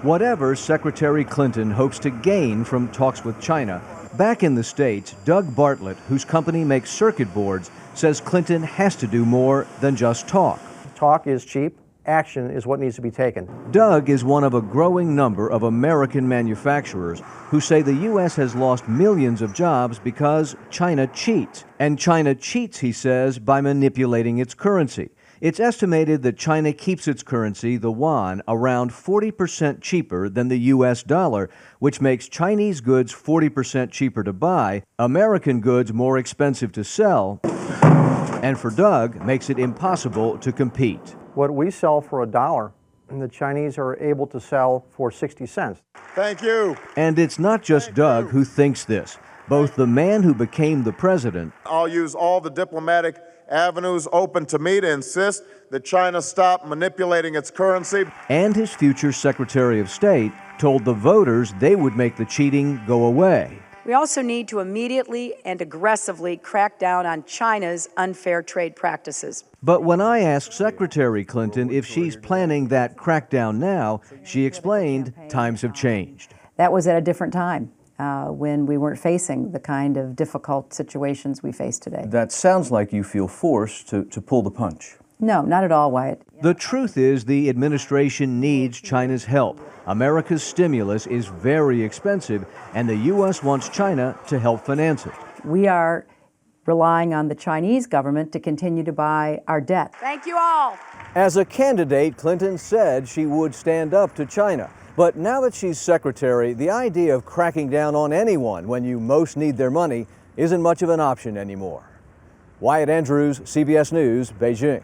Whatever Secretary Clinton hopes to gain from talks with China, back in the States, Doug Bartlett, whose company makes circuit boards, says Clinton has to do more than just talk. Talk is cheap. Action is what needs to be taken. Doug is one of a growing number of American manufacturers who say the U.S. has lost millions of jobs because China cheats. And China cheats, he says, by manipulating its currency. It's estimated that China keeps its currency, the yuan, around 40% cheaper than the U.S. dollar, which makes Chinese goods 40% cheaper to buy, American goods more expensive to sell, and for Doug, makes it impossible to compete. What we sell for $1, the Chinese are able to sell for 60 cents. Thank you. And it's not just Doug who thinks this. Both the man who became the president, I'll use all the diplomatic avenues open to me to insist that China stop manipulating its currency, and his future Secretary of State told the voters they would make the cheating go away. We also need to immediately and aggressively crack down on China's unfair trade practices. But when I asked Secretary Clinton if she's planning that crackdown now, she explained times have changed. That was at a different time when we weren't facing the kind of difficult situations we face today. That sounds like you feel forced to pull the punch. No, not at all, Wyatt. The truth is the administration needs China's help. America's stimulus is very expensive, and the U.S. wants China to help finance it. We are relying on the Chinese government to continue to buy our debt. Thank you all. As a candidate, Clinton said she would stand up to China. But now that she's secretary, the idea of cracking down on anyone when you most need their money isn't much of an option anymore. Wyatt Andrews, CBS News, Beijing.